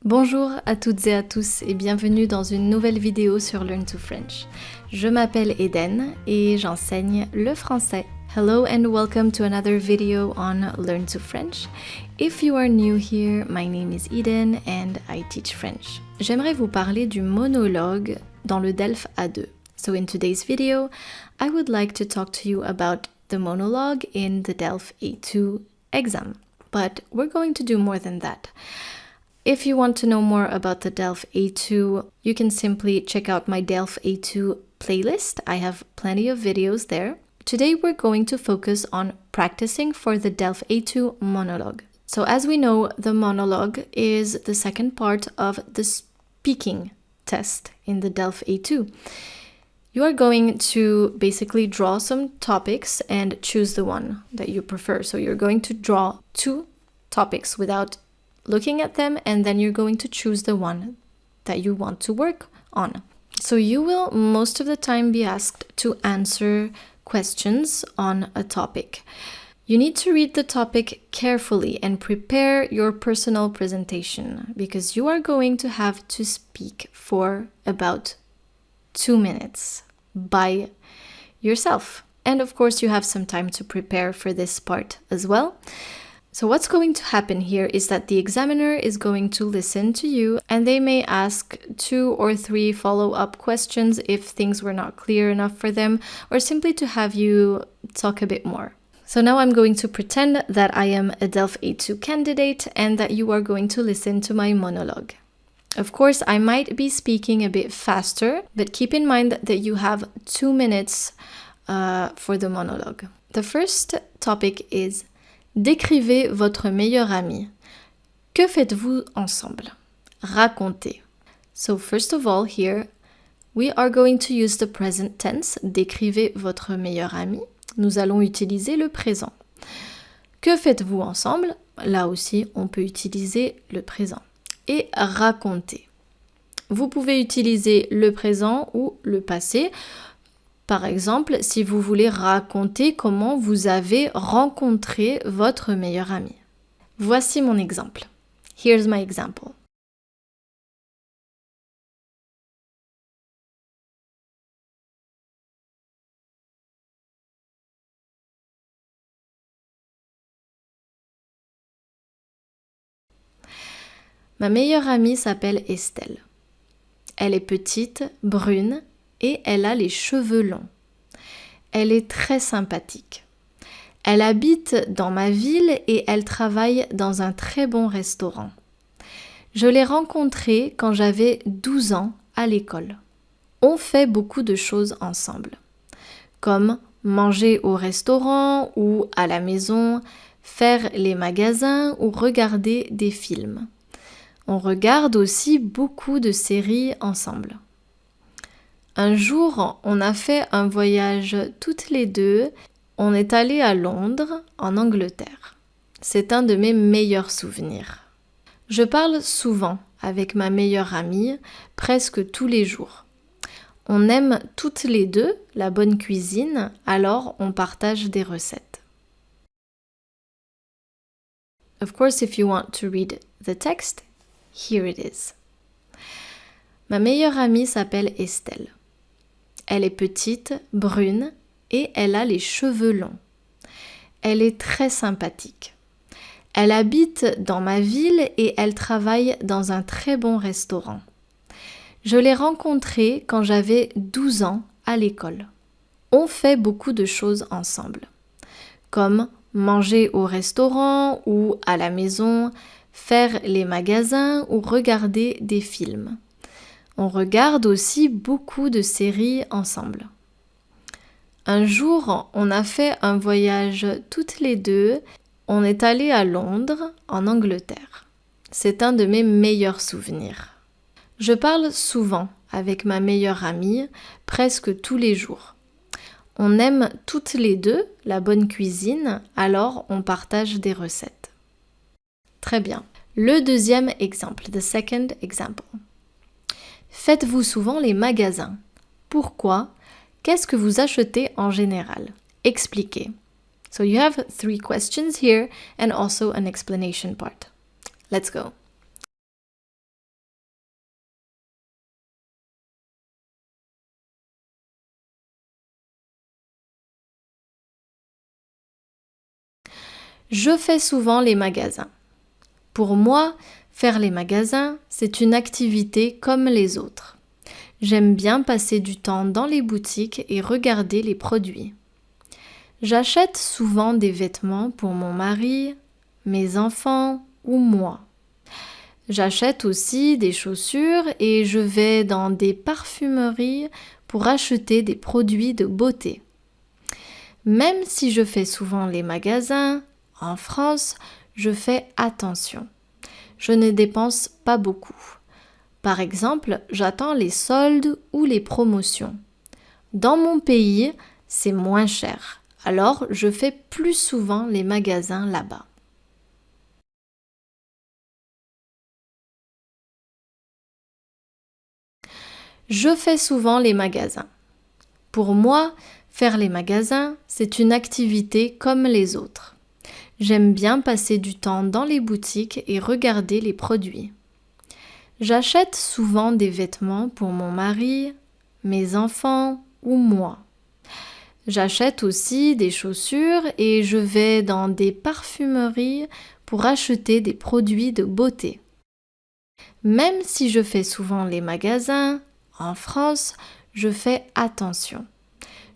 Bonjour à toutes et à tous et bienvenue dans une nouvelle vidéo sur Learn to French. Je m'appelle Eden et j'enseigne le français. Hello and welcome to another video on Learn to French. If you are new here, my name is Eden and I teach French. J'aimerais vous parler du monologue dans le DELF A2. So in today's video, I would like to talk to you about the monologue in the DELF A2 exam. But we're going to do more than that. If you want to know more about the DELF A2, you can simply check out my DELF A2 playlist. I have plenty of videos there. Today we're going to focus on practicing for the DELF A2 monologue. So as we know, the monologue is the second part of the speaking test in the DELF A2. You are going to basically draw some topics and choose the one that you prefer. So you're going to draw two topics without looking at them, and then you're going to choose the one that you want to work on. So you will most of the time be asked to answer questions on a topic. You need to read the topic carefully and prepare your personal presentation because you are going to have to speak for about 2 minutes by yourself. And of course, you have some time to prepare for this part as well. So what's going to happen here is that the examiner is going to listen to you and they may ask 2 or 3 follow-up questions if things were not clear enough for them, or simply to have you talk a bit more. So now I'm going to pretend that I am a DELF A2 candidate and that you are going to listen to my monologue. Of course, I might be speaking a bit faster, but keep in mind that you have 2 minutes for the monologue. The first topic is décrivez votre meilleur ami. Que faites-vous ensemble? Racontez. So first of all, here we are going to use the present tense. Décrivez votre meilleur ami. Nous allons utiliser le présent. Que faites-vous ensemble? Là aussi, on peut utiliser le présent. Et raconter. Vous pouvez utiliser le présent ou le passé. Par exemple, si vous voulez raconter comment vous avez rencontré votre meilleur ami. Voici mon exemple. Here's my example. Ma meilleure amie s'appelle Estelle. Elle est petite, brune, et elle a les cheveux longs. Elle est très sympathique. Elle habite dans ma ville et elle travaille dans un très bon restaurant. Je l'ai rencontrée quand j'avais 12 ans à l'école. On fait beaucoup de choses ensemble, comme manger au restaurant ou à la maison, faire les magasins ou regarder des films. On regarde aussi beaucoup de séries ensemble. Un jour, on a fait un voyage toutes les deux. On est allé à Londres, en Angleterre. C'est un de mes meilleurs souvenirs. Je parle souvent avec ma meilleure amie, presque tous les jours. On aime toutes les deux la bonne cuisine, alors on partage des recettes. Of course, if you want to read the text, here it is. Ma meilleure amie s'appelle Estelle. Elle est petite, brune, et elle a les cheveux longs. Elle est très sympathique. Elle habite dans ma ville et elle travaille dans un très bon restaurant. Je l'ai rencontrée quand j'avais 12 ans à l'école. On fait beaucoup de choses ensemble, comme manger au restaurant ou à la maison, faire les magasins ou regarder des films. On regarde aussi beaucoup de séries ensemble. Un jour, on a fait un voyage toutes les deux. On est allé à Londres, en Angleterre. C'est un de mes meilleurs souvenirs. Je parle souvent avec ma meilleure amie, presque tous les jours. On aime toutes les deux la bonne cuisine, alors on partage des recettes. Très bien. Le deuxième exemple, the second example. Faites-vous souvent les magasins? Pourquoi? Qu'est-ce que vous achetez en général? Expliquez. So you have 3 questions here and also an explanation part. Let's go. Je fais souvent les magasins. Pour moi, faire les magasins, c'est une activité comme les autres. J'aime bien passer du temps dans les boutiques et regarder les produits. J'achète souvent des vêtements pour mon mari, mes enfants ou moi. J'achète aussi des chaussures et je vais dans des parfumeries pour acheter des produits de beauté. Même si je fais souvent les magasins, en France, je fais attention. Je ne dépense pas beaucoup. Par exemple, j'attends les soldes ou les promotions. Dans mon pays, c'est moins cher. Alors, je fais plus souvent les magasins là-bas. Je fais souvent les magasins. Pour moi, faire les magasins, c'est une activité comme les autres. J'aime bien passer du temps dans les boutiques et regarder les produits. J'achète souvent des vêtements pour mon mari, mes enfants ou moi. J'achète aussi des chaussures et je vais dans des parfumeries pour acheter des produits de beauté. Même si je fais souvent les magasins, en France, je fais attention.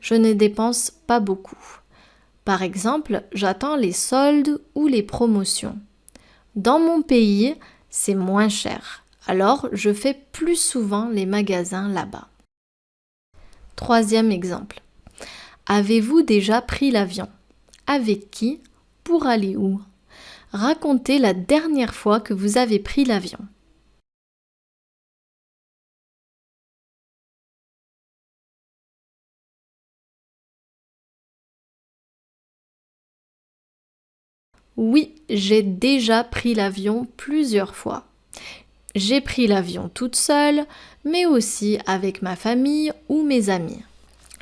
Je ne dépense pas beaucoup. Par exemple, j'attends les soldes ou les promotions. Dans mon pays, c'est moins cher. Alors, je fais plus souvent les magasins là-bas. Troisième exemple. Avez-vous déjà pris l'avion? Avec qui? Pour aller où? Racontez la dernière fois que vous avez pris l'avion. Oui, j'ai déjà pris l'avion plusieurs fois. J'ai pris l'avion toute seule, mais aussi avec ma famille ou mes amis.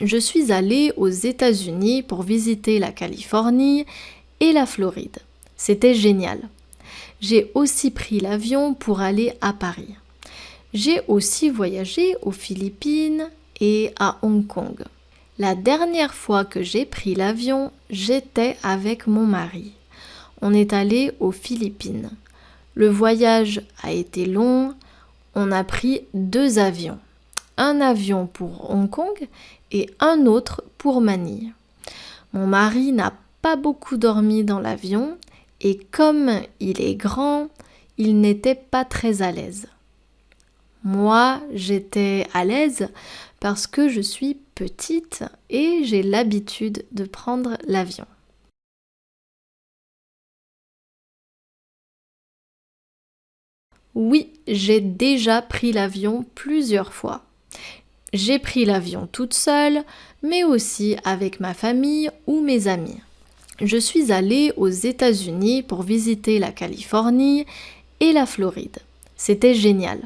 Je suis allée aux États-Unis pour visiter la Californie et la Floride. C'était génial. J'ai aussi pris l'avion pour aller à Paris. J'ai aussi voyagé aux Philippines et à Hong Kong. La dernière fois que j'ai pris l'avion, j'étais avec mon mari. On est allé aux Philippines. Le voyage a été long. On a pris 2 avions. Un avion pour Hong Kong et un autre pour Manille. Mon mari n'a pas beaucoup dormi dans l'avion et comme il est grand, il n'était pas très à l'aise. Moi, j'étais à l'aise parce que je suis petite et j'ai l'habitude de prendre l'avion. Oui, j'ai déjà pris l'avion plusieurs fois. J'ai pris l'avion toute seule, mais aussi avec ma famille ou mes amis. Je suis allée aux États-Unis pour visiter la Californie et la Floride. C'était génial.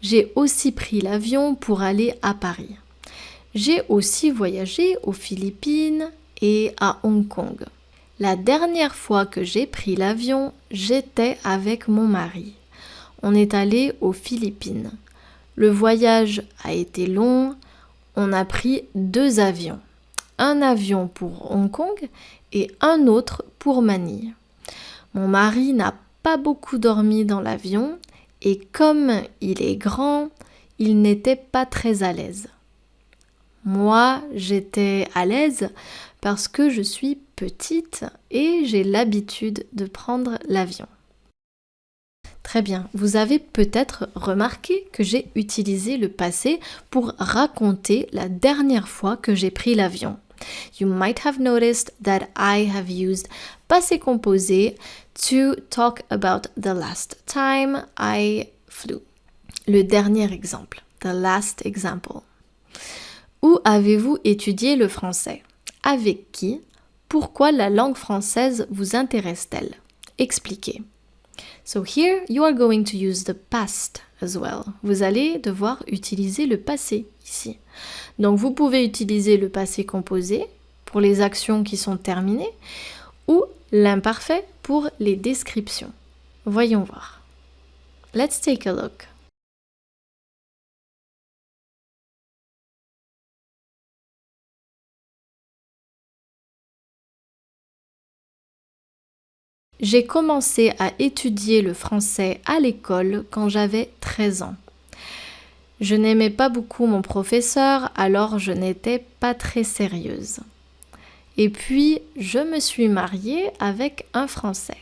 J'ai aussi pris l'avion pour aller à Paris. J'ai aussi voyagé aux Philippines et à Hong Kong. La dernière fois que j'ai pris l'avion, j'étais avec mon mari. On est allé aux Philippines. Le voyage a été long. On a pris 2 avions. Un avion pour Hong Kong et un autre pour Manille. Mon mari n'a pas beaucoup dormi dans l'avion et comme il est grand, il n'était pas très à l'aise. Moi, j'étais à l'aise parce que je suis petite et j'ai l'habitude de prendre l'avion. Très bien, vous avez peut-être remarqué que j'ai utilisé le passé pour raconter la dernière fois que j'ai pris l'avion. You might have noticed that I have used passé composé to talk about the last time I flew. Le dernier exemple, the last example. Où avez-vous étudié le français? Avec qui? Pourquoi la langue française vous intéresse-t-elle? Expliquez. So here you are going to use the past as well. Vous allez devoir utiliser le passé ici. Donc vous pouvez utiliser le passé composé pour les actions qui sont terminées ou l'imparfait pour les descriptions. Voyons voir. Let's take a look. J'ai commencé à étudier le français à l'école quand j'avais 13 ans. Je n'aimais pas beaucoup mon professeur, alors je n'étais pas très sérieuse. Et puis, je me suis mariée avec un Français.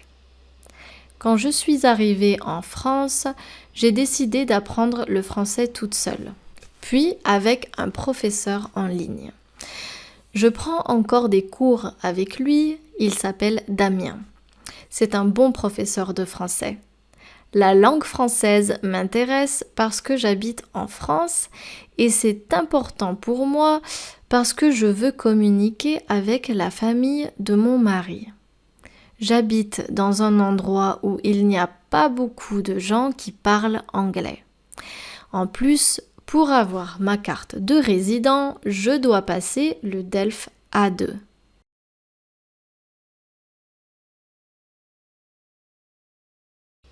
Quand je suis arrivée en France, j'ai décidé d'apprendre le français toute seule, puis avec un professeur en ligne. Je prends encore des cours avec lui, il s'appelle Damien. C'est un bon professeur de français. La langue française m'intéresse parce que j'habite en France et c'est important pour moi parce que je veux communiquer avec la famille de mon mari. J'habite dans un endroit où il n'y a pas beaucoup de gens qui parlent anglais. En plus, pour avoir ma carte de résident, je dois passer le DELF A2.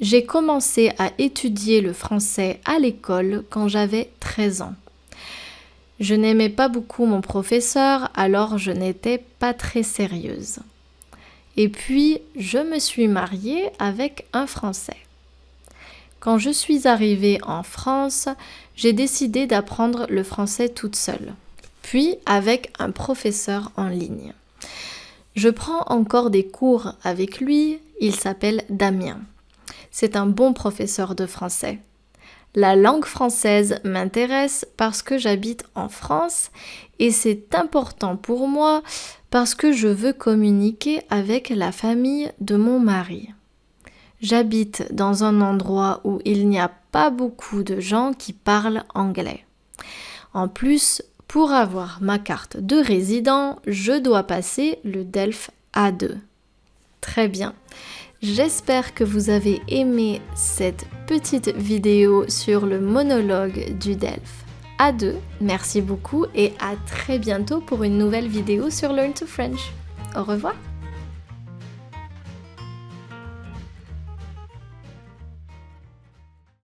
J'ai commencé à étudier le français à l'école quand j'avais 13 ans. Je n'aimais pas beaucoup mon professeur, alors je n'étais pas très sérieuse. Et puis, je me suis mariée avec un Français. Quand je suis arrivée en France, j'ai décidé d'apprendre le français toute seule, puis avec un professeur en ligne. Je prends encore des cours avec lui, il s'appelle Damien. C'est un bon professeur de français. La langue française m'intéresse parce que j'habite en France et c'est important pour moi parce que je veux communiquer avec la famille de mon mari. J'habite dans un endroit où il n'y a pas beaucoup de gens qui parlent anglais. En plus, pour avoir ma carte de résident, je dois passer le DELF A2. Très bien. J'espère que vous avez aimé cette petite vidéo sur le monologue du DELF A2. Merci beaucoup et à très bientôt pour une nouvelle vidéo sur Learn to French. Au revoir.